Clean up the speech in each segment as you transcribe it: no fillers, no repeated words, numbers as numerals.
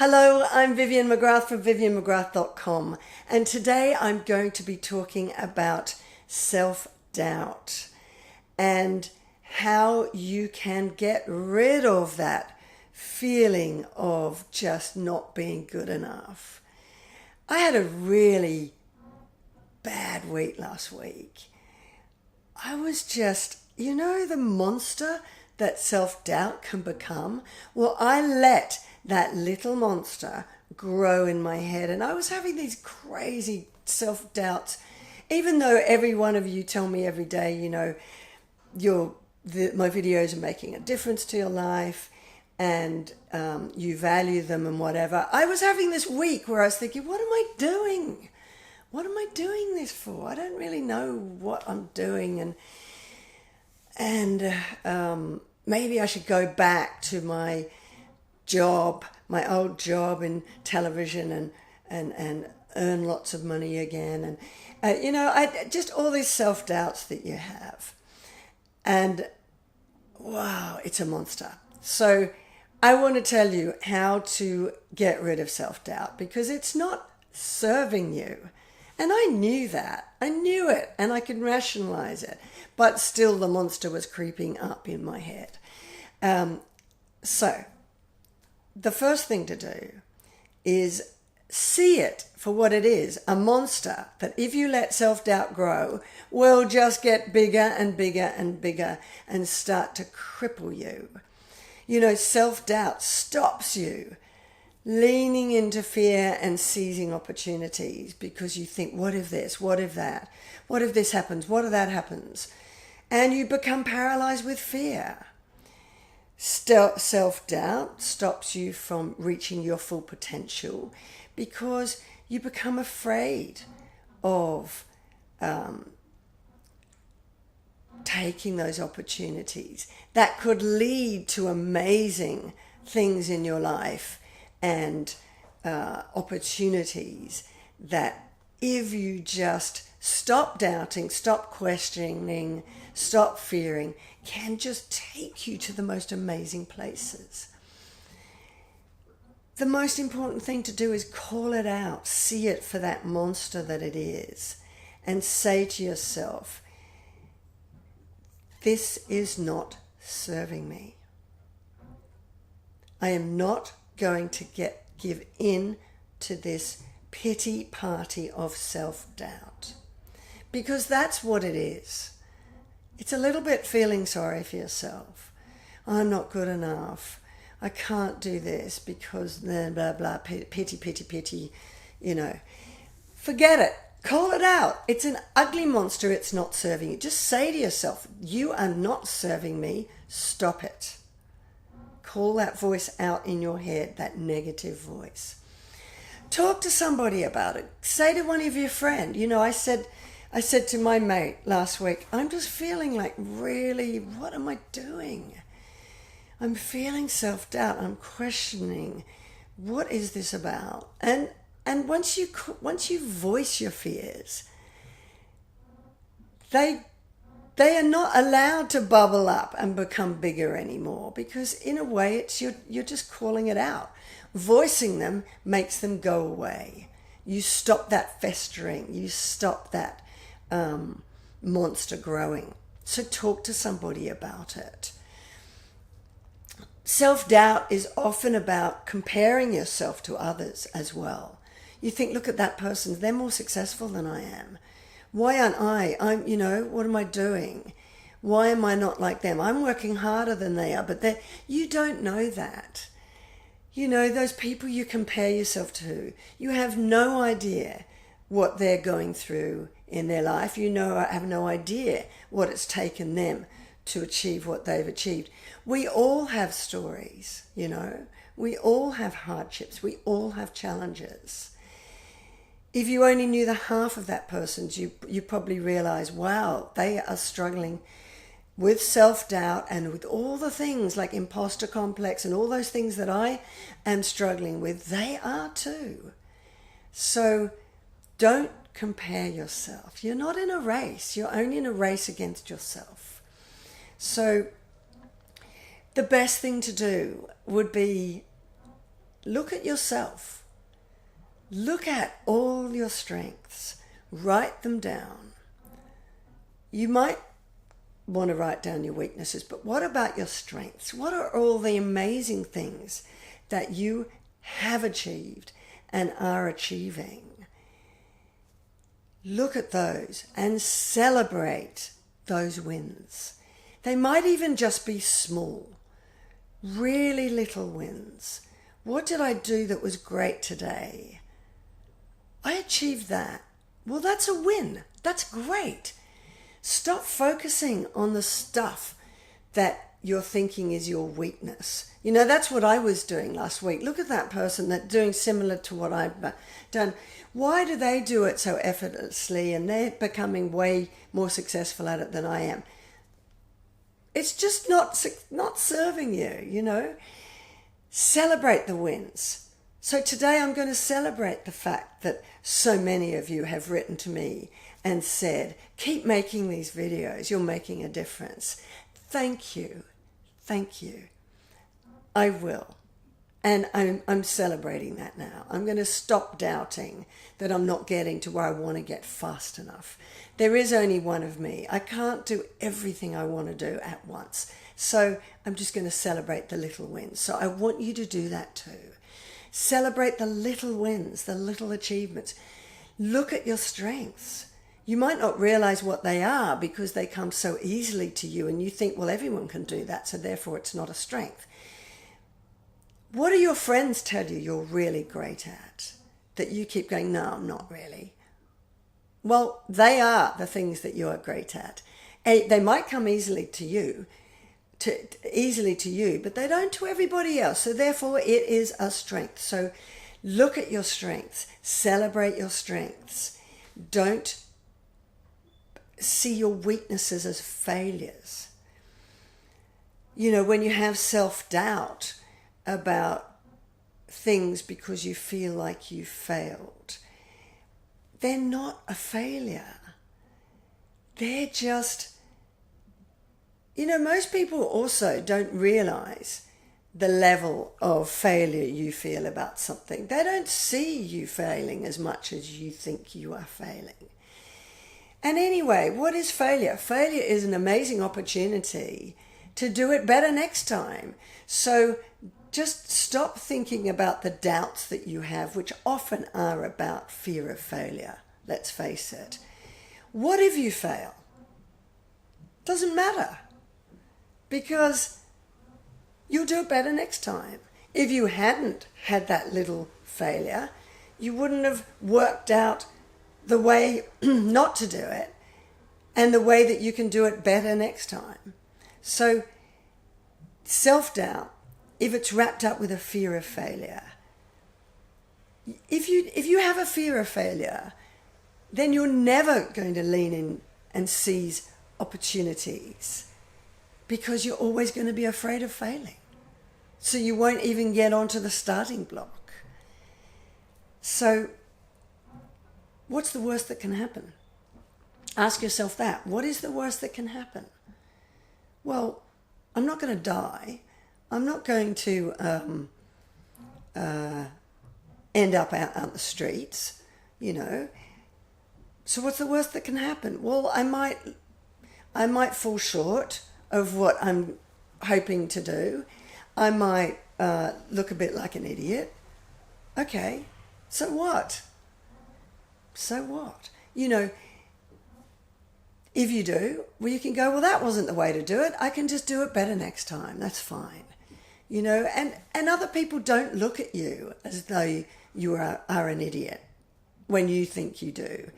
Hello, I'm Vivienne McGrath from viviennemcgrath.com, and today I'm going to be talking about self-doubt and how you can get rid of that feeling of just not being good enough. I had a really bad week last week. I was just, the monster that self-doubt can become. Well, I let that little monster grow in my head, and I was having these crazy self-doubts, even though every one of you tell me every day, my videos are making a difference to your life, and you value them and whatever. I was having this week where I was thinking, what am I doing? What am I doing this for? I don't really know what I'm doing, and maybe I should go back to my old job in television and earn lots of money again. And, I just all these self-doubts that you have. And wow, it's a monster. So I want to tell you how to get rid of self-doubt, because it's not serving you. And I knew that. I knew it, and I could rationalize it. But still the monster was creeping up in my head. So the first thing to do is see it for what it is, a monster that if you let self-doubt grow will just get bigger and bigger and bigger and start to cripple you. Self-doubt stops you leaning into fear and seizing opportunities because you think, what if this, what if that, what if this happens, what if that happens? And you become paralyzed with fear. Self-doubt stops you from reaching your full potential because you become afraid of taking those opportunities that could lead to amazing things in your life and opportunities that if you just stop doubting, stop questioning, stop fearing, can just take you to the most amazing places. The most important thing to do is call it out, see it for that monster that it is, and say to yourself, this is not serving me. I am not going to give in to this pity party of self-doubt, because that's what it is. It's a little bit feeling sorry for yourself. I'm not good enough. I can't do this because blah, blah, blah, pity, Forget it. Call it out. It's an ugly monster. It's not serving you. Just say to yourself, you are not serving me. Stop it. Call that voice out in your head, that negative voice. Talk to somebody about it. Say to one of your friends, I said to my mate last week, I'm just feeling like, really, what am I doing? I'm feeling self-doubt. I'm questioning, what is this about? And once you voice your fears, they are not allowed to bubble up and become bigger anymore, because in a way it's you're just calling it out. Voicing them makes them go away. You stop that festering. You stop that monster growing. So talk to somebody about it. Self-doubt is often about comparing yourself to others as well. You think, look at that person, they're more successful than I am. Why aren't I? What am I doing? Why am I not like them? I'm working harder than they are, but you don't know that. Those people you compare yourself to, you have no idea what they're going through in their life. I have no idea what it's taken them to achieve what they've achieved. We all have stories, we all have hardships, we all have challenges. If you only knew the half of that person's, you probably realize, wow, they are struggling with self-doubt and with all the things like imposter complex and all those things that I am struggling with, they are too. So don't compare yourself. You're not in a race. You're only in a race against yourself. So the best thing to do would be Look at yourself. Look at all your strengths. Write them down. You might want to write down your weaknesses, but what about your strengths? What are all the amazing things that you have achieved and are achieving? Look at those and celebrate those wins. They might even just be small, really little wins. What did I do that was great today? I achieved that. Well, that's a win. That's great. Stop focusing on the stuff that you're thinking is your weakness. You know, that's what I was doing last week. Look at that person that's doing similar to what I've done. Why do they do it so effortlessly and they're becoming way more successful at it than I am? It's just not serving you, you know. Celebrate the wins. So today I'm going to celebrate the fact that so many of you have written to me and said, keep making these videos. You're making a difference. Thank you. Thank you. I will. And I'm celebrating that now. I'm going to stop doubting that I'm not getting to where I want to get fast enough. There is only one of me. I can't do everything I want to do at once. So I'm just going to celebrate the little wins. So I want you to do that too. Celebrate the little wins, the little achievements. Look at your strengths. You might not realize what they are because they come so easily to you and you think, well, everyone can do that, so therefore it's not a strength. What do your friends tell you you're really great at that you keep going, no, I'm not really? Well, they are the things that you are great at. They might come easily to you, but they don't to everybody else. So therefore it is a strength. So look at your strengths, celebrate your strengths. Don't see your weaknesses as failures. You know, when you have self-doubt about things because you feel like you failed, they're not a failure. They're just, you know, most people also don't realize the level of failure you feel about something. They don't see you failing as much as you think you are failing. And anyway, what is failure? Failure is an amazing opportunity to do it better next time. So just stop thinking about the doubts that you have, which often are about fear of failure. Let's face it. What if you fail? Doesn't matter, because you'll do it better next time. If you hadn't had that little failure, you wouldn't have worked out the way not to do it and the way that you can do it better next time. So self-doubt, if it's wrapped up with a fear of failure, if you have a fear of failure, then you're never going to lean in and seize opportunities, because you're always going to be afraid of failing. So you won't even get onto the starting block. So what's the worst that can happen? Ask yourself that. What is the worst that can happen? Well, I'm not going to die. I'm not going to end up out on the streets, you know. So what's the worst that can happen? Well, I might fall short of what I'm hoping to do. I might look a bit like an idiot. Okay, so what? So what? You know, if you do, well, you can go, well, that wasn't the way to do it. I can just do it better next time. That's fine. You know, and other people don't look at you as though you are an idiot when you think you do.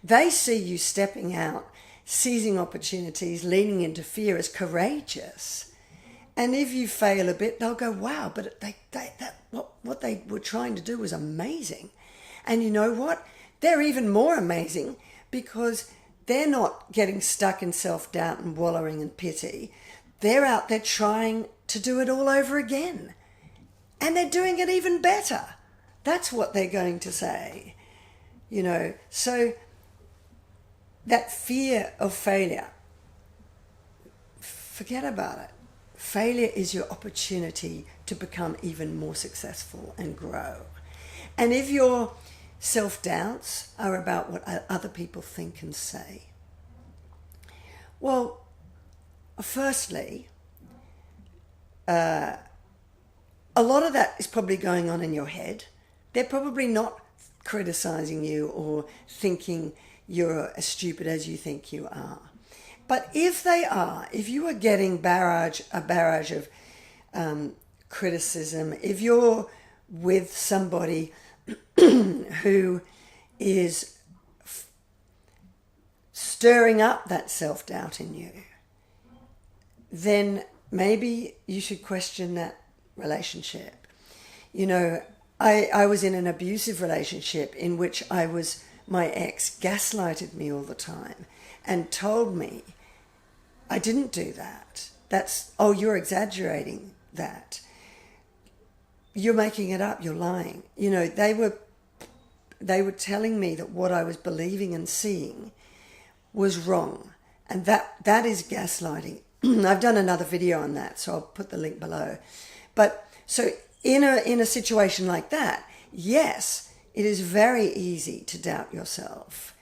They see you stepping out, seizing opportunities, leaning into fear as courageous. And if you fail a bit, they'll go, wow, but what they were trying to do was amazing. And you know what? They're even more amazing because they're not getting stuck in self-doubt and wallowing in pity. They're out there trying to do it all over again. And they're doing it even better. That's what they're going to say. You know, so that fear of failure, forget about it. Failure is your opportunity to become even more successful and grow. And if your self-doubts are about what other people think and say, well, firstly, a lot of that is probably going on in your head. They're probably not criticizing you or thinking you're as stupid as you think you are. But if they are, if you are getting a barrage of criticism, if you're with somebody who is stirring up that self-doubt in you, then maybe you should question that relationship. You know, I was in an abusive relationship in which my ex gaslighted me all the time and told me I didn't do that. Oh, you're exaggerating that. You're making it up, you're lying. You know, they were telling me that what I was believing and seeing was wrong. And that is gaslighting. I've done another video on that, so I'll put the link below. But so in a situation like that, yes, it is very easy to doubt yourself.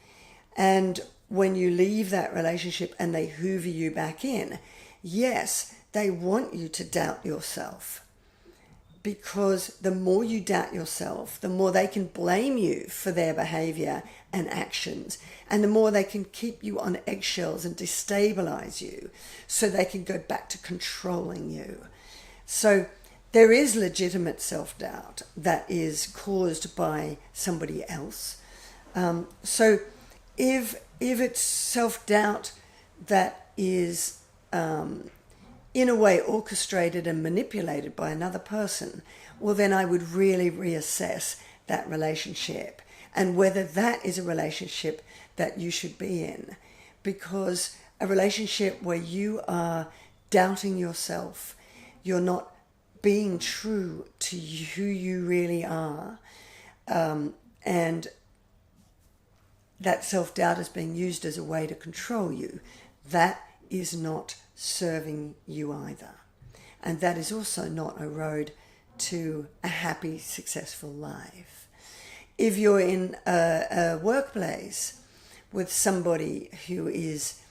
And when you leave that relationship and they hoover you back in, yes, they want you to doubt yourself. Because the more you doubt yourself, the more they can blame you for their behavior and actions, and the more they can keep you on eggshells and destabilize you so they can go back to controlling you. So there is legitimate self-doubt that is caused by somebody else. So if it's self-doubt that is in a way orchestrated and manipulated by another person, well, then I would really reassess that relationship and whether that is a relationship that you should be in. Because a relationship where you are doubting yourself, you're not being true to who you really are, and that self-doubt is being used as a way to control you, that is not serving you either. And that is also not a road to a happy, successful life. If you're in a workplace with somebody who is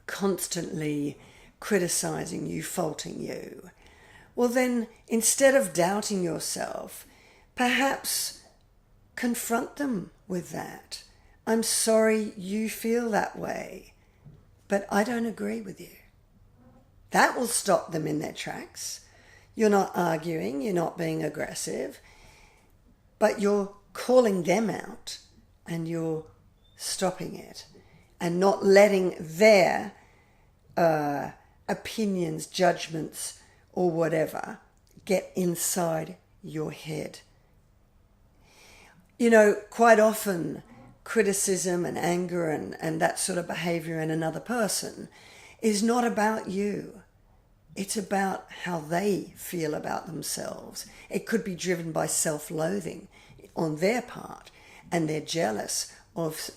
constantly criticizing you, faulting you, well then, instead of doubting yourself, perhaps confront them with that. I'm sorry you feel that way, but I don't agree with you. That will stop them in their tracks. You're not arguing, you're not being aggressive, but you're calling them out and you're stopping it and not letting their opinions, judgments, or whatever get inside your head. You know, quite often criticism and anger and that sort of behavior in another person is not about you. It's about how they feel about themselves. It could be driven by self-loathing on their part, and they're jealous of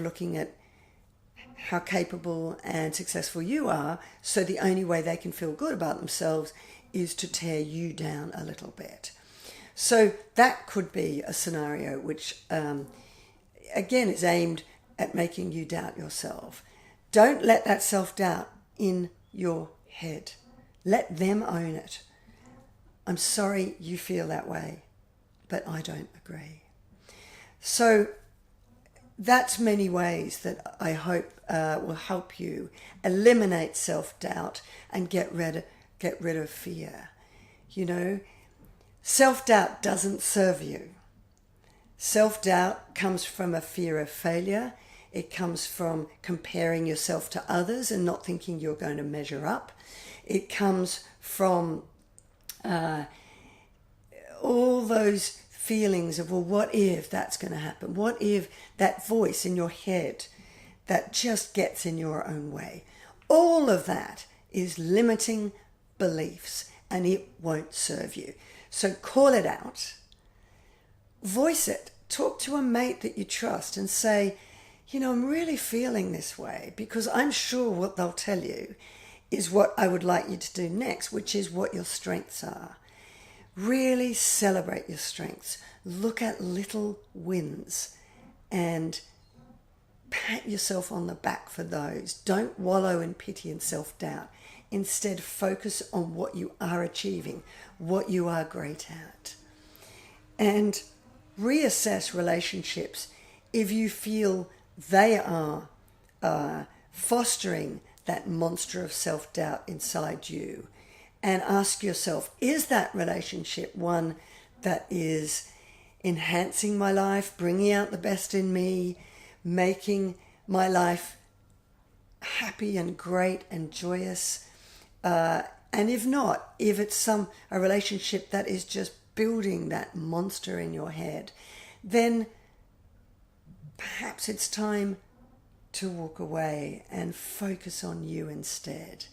looking at how capable and successful you are, so the only way they can feel good about themselves is to tear you down a little bit. So that could be a scenario which, again, is aimed at making you doubt yourself. Don't let that self-doubt in your head. Let them own it. I'm sorry you feel that way, but I don't agree. So that's many ways that I hope will help you eliminate self-doubt and get rid of fear. You know, self-doubt doesn't serve you. Self-doubt comes from a fear of failure. It comes from comparing yourself to others and not thinking you're going to measure up. It comes from all those feelings of, well, what if that's going to happen? What if that voice in your head that just gets in your own way? All of that is limiting beliefs and it won't serve you. So call it out, voice it, talk to a mate that you trust and say, you know, I'm really feeling this way, because I'm sure what they'll tell you is what I would like you to do next, which is what your strengths are. Really celebrate your strengths. Look at little wins and pat yourself on the back for those. Don't wallow in pity and self-doubt. Instead, focus on what you are achieving, what you are great at. And reassess relationships if you feel they are fostering that monster of self-doubt inside you. And ask yourself, is that relationship one that is enhancing my life, bringing out the best in me, making my life happy and great and joyous? And if not, if it's a relationship that is just building that monster in your head, then perhaps it's time to walk away and focus on you instead.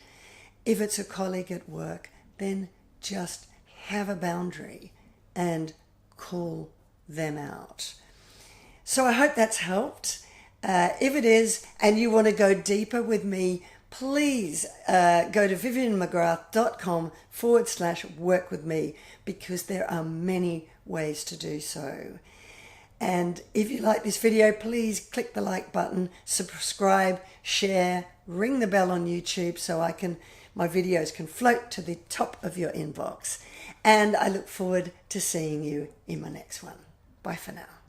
If it's a colleague at work, then just have a boundary and call them out. So I hope that's helped. If it is, and you want to go deeper with me, please go to vivianmcgrath.com/work with me, because there are many ways to do so. And if you like this video, please click the like button, subscribe, share, ring the bell on YouTube so my videos can float to the top of your inbox. And I look forward to seeing you in my next one. Bye for now.